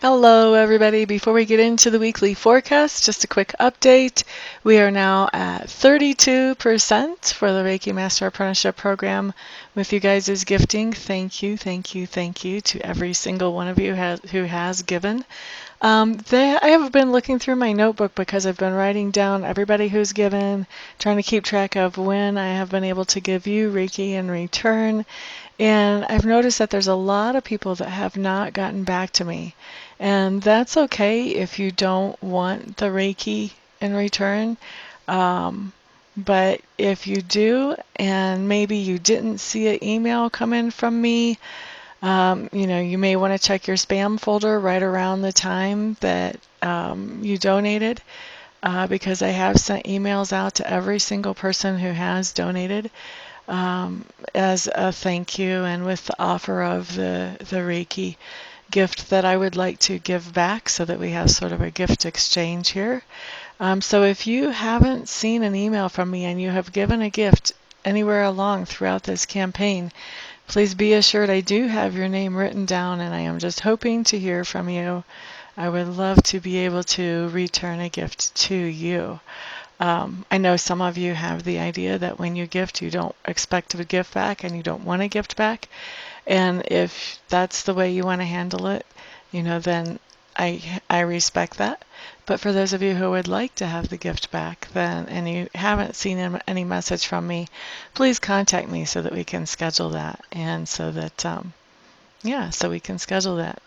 Hello, everybody. Before we get into the weekly forecast, just a quick update. We are now at 32% for the Reiki Master Apprenticeship Program with you guys' gifting. Thank you, thank you, thank you to every single one of you who has given. I have been looking through my notebook because I've been writing down everybody who's given, trying to keep track of when I have been able to give you Reiki in return. And I've noticed that there's a lot of people that have not gotten back to me. And that's okay if you don't want the Reiki in return. But if you do, and maybe you didn't see an email come in from me, you may want to check your spam folder right around the time that you donated, because I have sent emails out to every single person who has donated as a thank you and with the offer of the Reiki gift that I would like to give back so that we have sort of a gift exchange here. So if you haven't seen an email from me and you have given a gift anywhere along throughout this campaign, please be assured I do have your name written down and I am just hoping to hear from you. I would love to be able to return a gift to you. I know some of you have the idea that when you gift, you don't expect a gift back and you don't want a gift back. And if that's the way you want to handle it, then I respect that. But for those of you who would like to have the gift back then, and you haven't seen any message from me, please contact me so that we can schedule that. And so that, so we can schedule that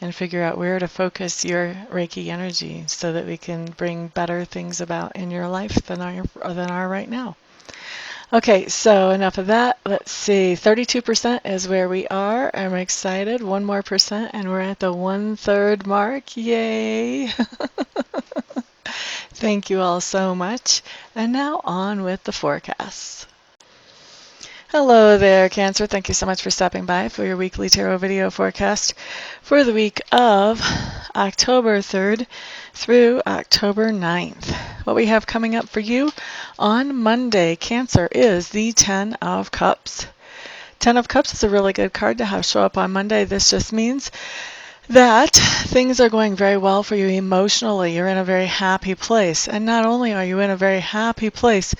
and figure out where to focus your Reiki energy so that we can bring better things about in your life than are right now. Okay, so enough of that. Let's see, 32% is where we are. I'm excited. One more percent, and we're at the 1/3 mark. Yay! Thank you all so much. And now on with the forecasts. Hello there, Cancer. Thank you so much for stopping by for your weekly tarot video forecast for the week of October 3rd through October 9th. What we have coming up for you on Monday, Cancer, is the Ten of Cups. Ten of Cups is a really good card to have show up on Monday. This just means that things are going very well for you emotionally. You're in a very happy place. And not only are you in a very happy place,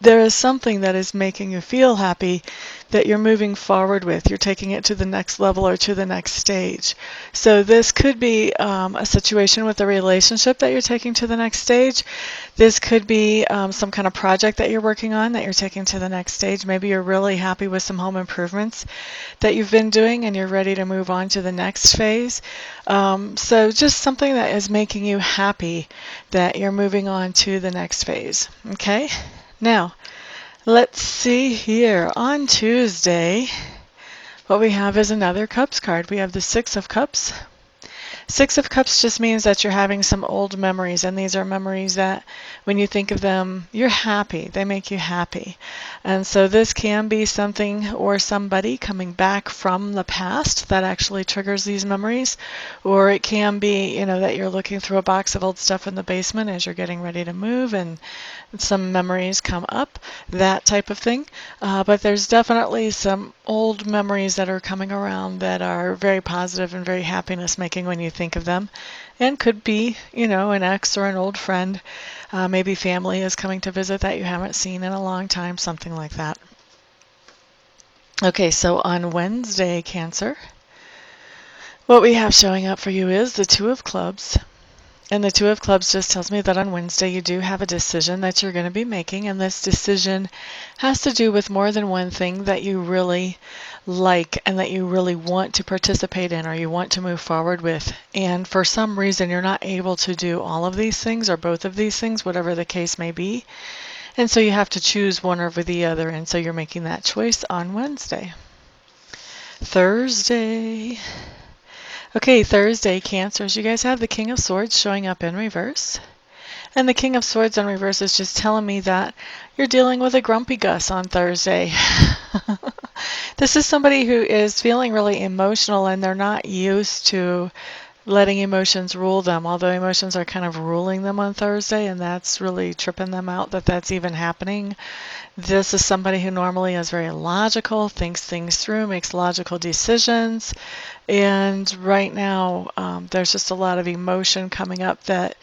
there is something that is making you feel happy that you're moving forward with. You're taking it to the next level or to the next stage. So this could be a situation with a relationship that you're taking to the next stage. This could be some kind of project that you're working on that you're taking to the next stage. Maybe you're really happy with some home improvements that you've been doing and you're ready to move on to the next phase. So just something that is making you happy that you're moving on to the next phase. Okay? Now, let's see here. On Tuesday, what we have is another Cups card. We have the Six of Cups. Six of Cups just means that you're having some old memories, and these are memories that when you think of them, you're happy. They make you happy. And so this can be something or somebody coming back from the past that actually triggers these memories, or it can be, that you're looking through a box of old stuff in the basement as you're getting ready to move and some memories come up, that type of thing. But there's definitely some old memories that are coming around that are very positive and very happiness making when you think of them, and could be, an ex or an old friend. Maybe family is coming to visit that you haven't seen in a long time, something like that. Okay, so on Wednesday, Cancer, what we have showing up for you is the Two of Clubs. And the Two of Clubs just tells me that on Wednesday you do have a decision that you're going to be making, and this decision has to do with more than one thing that you really like and that you really want to participate in or you want to move forward with. And for some reason you're not able to do all of these things or both of these things, whatever the case may be. And so you have to choose one over the other, and so you're making that choice on Wednesday. Thursday. Okay, Thursday, Cancers, you guys have the King of Swords showing up in reverse. And the King of Swords in reverse is just telling me that you're dealing with a grumpy Gus on Thursday. This is somebody who is feeling really emotional and they're not used to letting emotions rule them, although emotions are kind of ruling them on Thursday, and that's really tripping them out that that's even happening. This is somebody who normally is very logical, thinks things through, makes logical decisions, and right now there's just a lot of emotion coming up that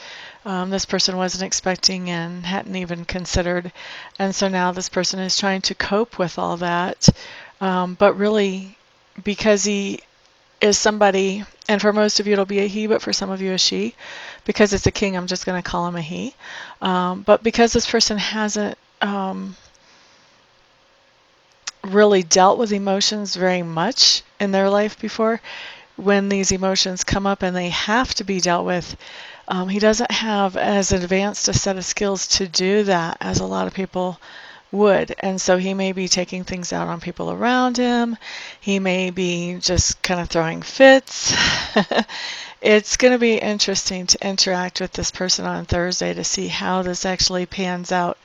this person wasn't expecting and hadn't even considered. And so now this person is trying to cope with all that, but really because he is somebody, and for most of you it'll be a he, but for some of you a she. Because it's a king, I'm just going to call him a he. But because this person hasn't really dealt with emotions very much in their life before, when these emotions come up and they have to be dealt with, he doesn't have as advanced a set of skills to do that as a lot of people would. And so he may be taking things out on people around him. He may be just kind of throwing fits. It's going to be interesting to interact with this person on Thursday to see how this actually pans out.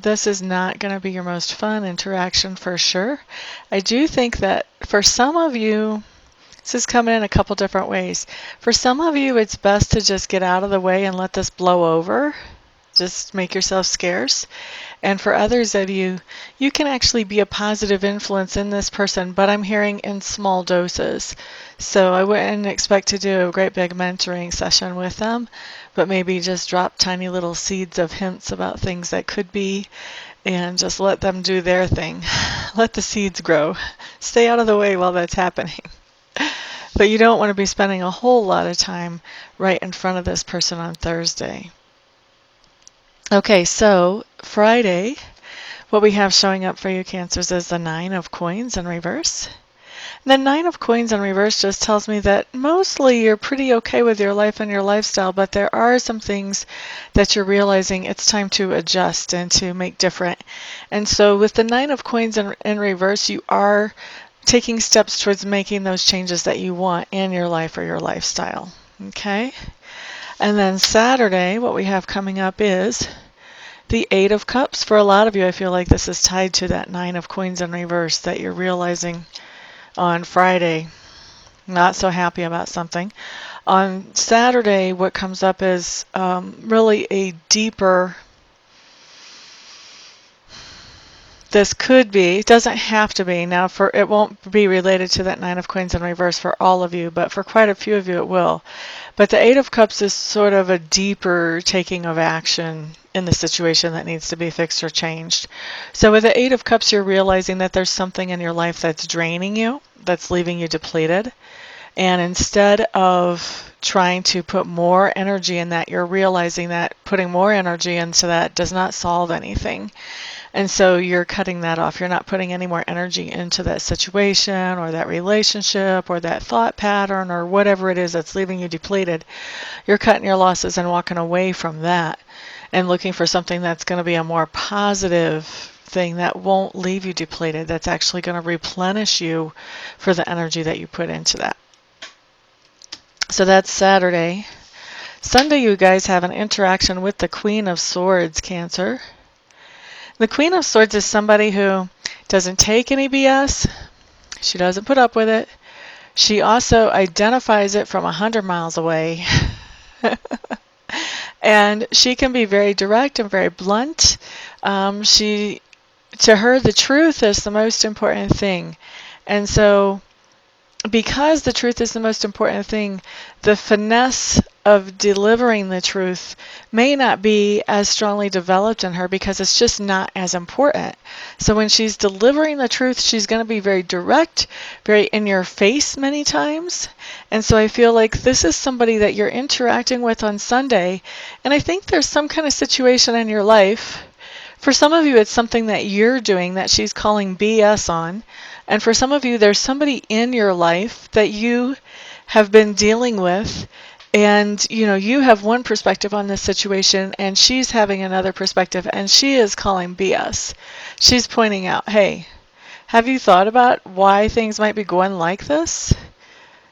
This is not going to be your most fun interaction for sure. I do think that for some of you, this is coming in a couple different ways. For some of you, it's best to just get out of the way and let this blow over. Just make yourself scarce. And for others of you, you can actually be a positive influence in this person, but I'm hearing in small doses. So I wouldn't expect to do a great big mentoring session with them, but maybe just drop tiny little seeds of hints about things that could be and just let them do their thing. Let the seeds grow. Stay out of the way while that's happening. But you don't want to be spending a whole lot of time right in front of this person on Thursday. Okay, so Friday, what we have showing up for you, Cancers, is the 9 of Coins in reverse. The 9 of Coins in reverse just tells me that mostly you're pretty okay with your life and your lifestyle, but there are some things that you're realizing it's time to adjust and to make different. And so with the 9 of Coins in reverse, you are taking steps towards making those changes that you want in your life or your lifestyle. Okay? And then Saturday, what we have coming up is the 8 of Cups. For a lot of you, I feel like this is tied to that 9 of Coins in reverse that you're realizing on Friday. Not so happy about something. On Saturday, what comes up is really a deeper. This could be, it doesn't have to be. Now, it won't be related to that 9 of Coins in reverse for all of you, but for quite a few of you it will. But the 8 of Cups is sort of a deeper taking of action in the situation that needs to be fixed or changed. So with the 8 of Cups, you're realizing that there's something in your life that's draining you, that's leaving you depleted. And instead of trying to put more energy in that, you're realizing that putting more energy into that does not solve anything. And so you're cutting that off. You're not putting any more energy into that situation or that relationship or that thought pattern or whatever it is that's leaving you depleted. You're cutting your losses and walking away from that and looking for something that's going to be a more positive thing that won't leave you depleted, that's actually going to replenish you for the energy that you put into that. So that's Saturday. Sunday, you guys have an interaction with the Queen of Swords, Cancer. The Queen of Swords is somebody who doesn't take any BS. She doesn't put up with it. She also identifies it from 100 miles away. And she can be very direct and very blunt. To her, the truth is the most important thing. And so because the truth is the most important thing, the finesse of delivering the truth may not be as strongly developed in her because it's just not as important. So when she's delivering the truth, she's going to be very direct, very in your face many times. And so I feel like this is somebody that you're interacting with on Sunday. And I think there's some kind of situation in your life. For some of you, it's something that you're doing that she's calling BS on. And for some of you, there's somebody in your life that you have been dealing with, and you have one perspective on this situation, and she's having another perspective, and she is calling BS. She's pointing out, hey, have you thought about why things might be going like this?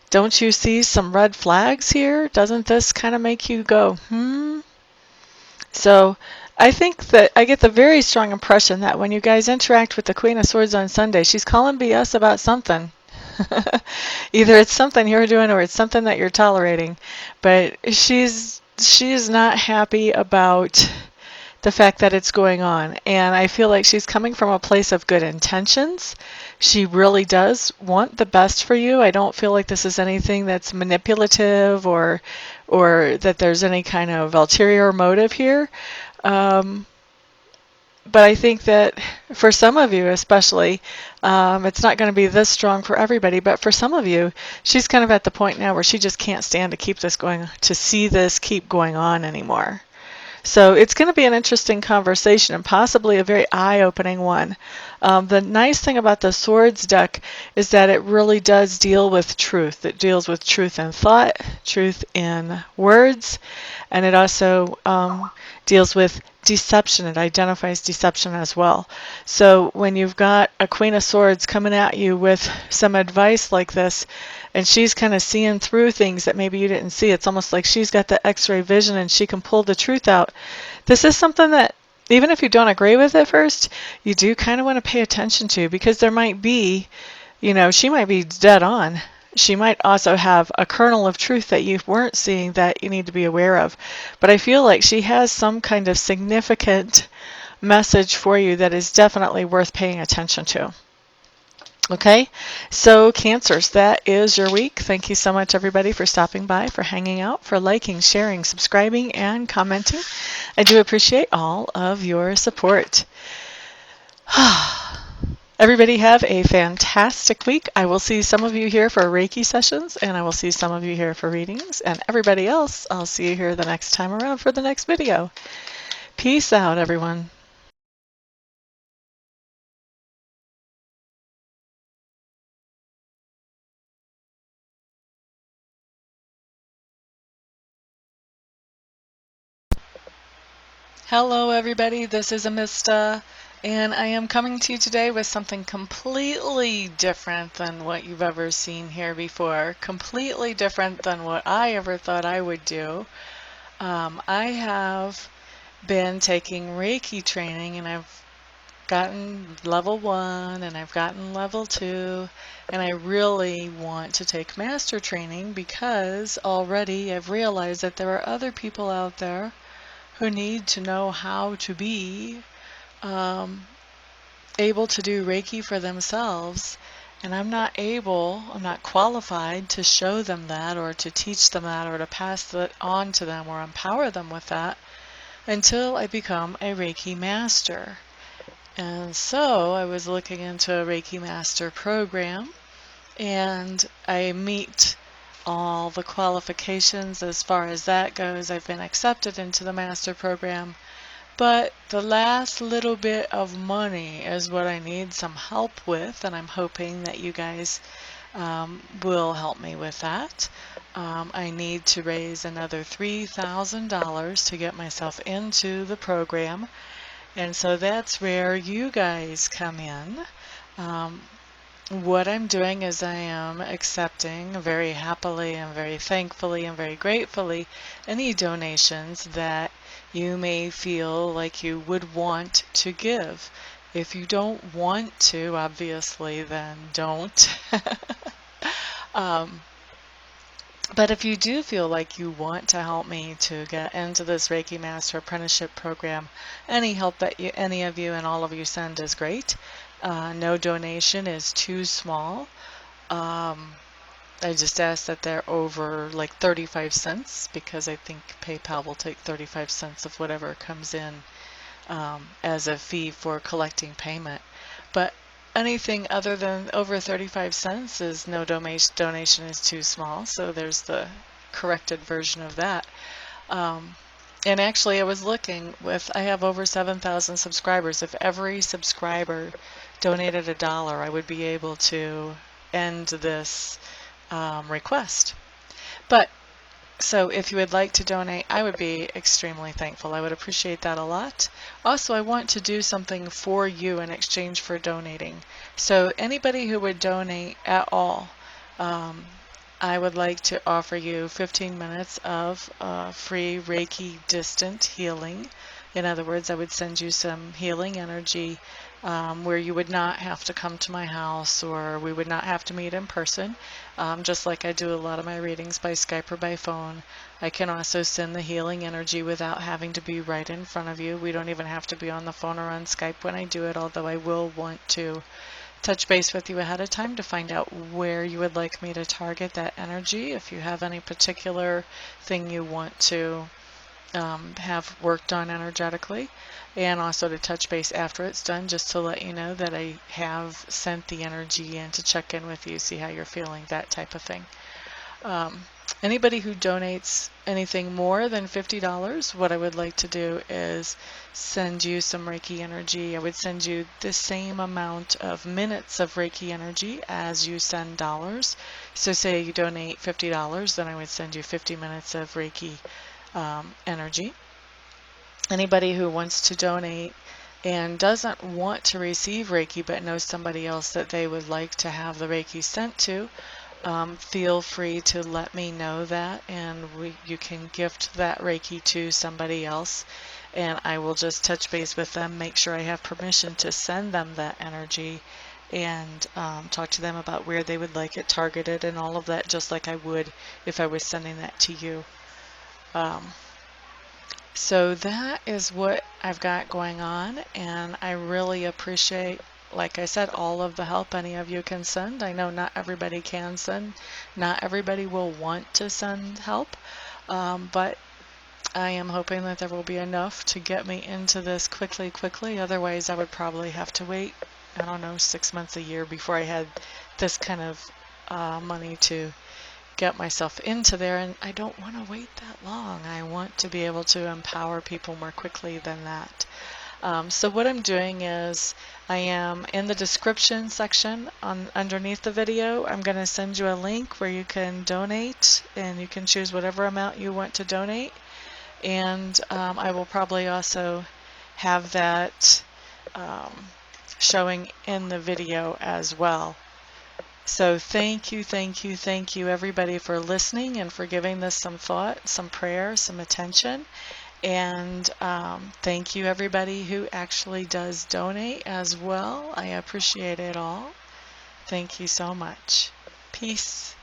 Don't you see some red flags here? Doesn't this kind of make you go, So I think that I get the very strong impression that when you guys interact with the Queen of Swords on Sunday, she's calling BS about something. Either it's something you're doing or it's something that you're tolerating. But she's not happy about the fact that it's going on. And I feel like she's coming from a place of good intentions. She really does want the best for you. I don't feel like this is anything that's manipulative or that there's any kind of ulterior motive here. Um, but I think that for some of you especially, it's not going to be this strong for everybody, but for some of you, she's kind of at the point now where she just can't stand to keep this going, to see this keep going on anymore. So it's going to be an interesting conversation and possibly a very eye-opening one. The nice thing about the Swords deck is that it really does deal with truth. It deals with truth in thought, truth in words, and it also deals with deception. It identifies deception as well. So when you've got a Queen of Swords coming at you with some advice like this, and she's kind of seeing through things that maybe you didn't see, it's almost like she's got the X-ray vision and she can pull the truth out. This is something that even if you don't agree with it first, you do kind of want to pay attention to, because there might be, she might be dead on. She might also have a kernel of truth that you weren't seeing that you need to be aware of. But I feel like she has some kind of significant message for you that is definitely worth paying attention to. Okay, so Cancers, that is your week. Thank you so much, everybody, for stopping by, for hanging out, for liking, sharing, subscribing, and commenting. I do appreciate all of your support. Everybody have a fantastic week. I will see some of you here for Reiki sessions, and I will see some of you here for readings, and everybody else, I'll see you here the next time around for the next video. Peace out, everyone. Hello, everybody. This is Amista, and I am coming to you today with something completely different than what you've ever seen here before, completely different than what I ever thought I would do. I have been taking Reiki training, and I've gotten level 1 and I've gotten level 2, and I really want to take master training because already I've realized that there are other people out there who need to know how to be able to do Reiki for themselves, and I'm not qualified to show them that or to teach them that or to pass that on to them or empower them with that until I become a Reiki Master. And so I was looking into a Reiki Master program, and I meet all the qualifications as far as that goes. I've been accepted into the Master program, but the last little bit of money is what I need some help with, and I'm hoping that you guys will help me with that. I need to raise another $3,000 to get myself into the program, and so that's where you guys come in. What I'm doing is I am accepting very happily and very thankfully and very gratefully any donations that you may feel like you would want to give. If you don't want to, obviously, then don't. But if you do feel like you want to help me to get into this Reiki Master Apprenticeship Program, any help that any of you and all of you send is great. No donation is too small. I just ask that they're over like 35 cents, because I think PayPal will take 35 cents of whatever comes in as a fee for collecting payment. But anything other than over 35 cents is no donation is too small, so there's the corrected version of that. And actually, I was looking I have over 7,000 subscribers. If every subscriber donated $1, I would be able to end this request. But so if you would like to donate, I would be extremely thankful. I would appreciate that a lot. Also, I want to do something for you in exchange for donating. So anybody who would donate at all, I would like to offer you 15 minutes of free Reiki distant healing. In other words, I would send you some healing energy where you would not have to come to my house, or we would not have to meet in person. Just like I do a lot of my readings by Skype or by phone. I can also send the healing energy without having to be right in front of you. We don't even have to be on the phone or on Skype when I do it, although I will want to touch base with you ahead of time to find out where you would like me to target that energy. If you have any particular thing you want to have worked on energetically, and also to touch base after it's done just to let you know that I have sent the energy in to check in with you, see how you're feeling, that type of thing. Anybody who donates anything more than $50, what I would like to do is send you some Reiki energy. I would send you the same amount of minutes of Reiki energy as you send dollars. So say you donate $50, then I would send you 50 minutes of Reiki energy. Anybody who wants to donate and doesn't want to receive Reiki but knows somebody else that they would like to have the Reiki sent to, feel free to let me know that, and you can gift that Reiki to somebody else, and I will just touch base with them, make sure I have permission to send them that energy, and talk to them about where they would like it targeted and all of that, just like I would if I was sending that to you. So that is what I've got going on, and I really appreciate, like I said, all of the help any of you can send. I know not everybody can send, not everybody will want to send help, but I am hoping that there will be enough to get me into this quickly. Otherwise, I would probably have to wait, I don't know, 6 months, a year before I had this kind of money to get myself into there, and I don't want to wait that long. I want to be able to empower people more quickly than that. So what I'm doing is I am in the description section underneath the video. I'm going to send you a link where you can donate, and you can choose whatever amount you want to donate, and I will probably also have that showing in the video as well. So thank you, everybody, for listening and for giving this some thought, some prayer, some attention. And thank you, everybody who actually does donate as well. I appreciate it all. Thank you so much. Peace.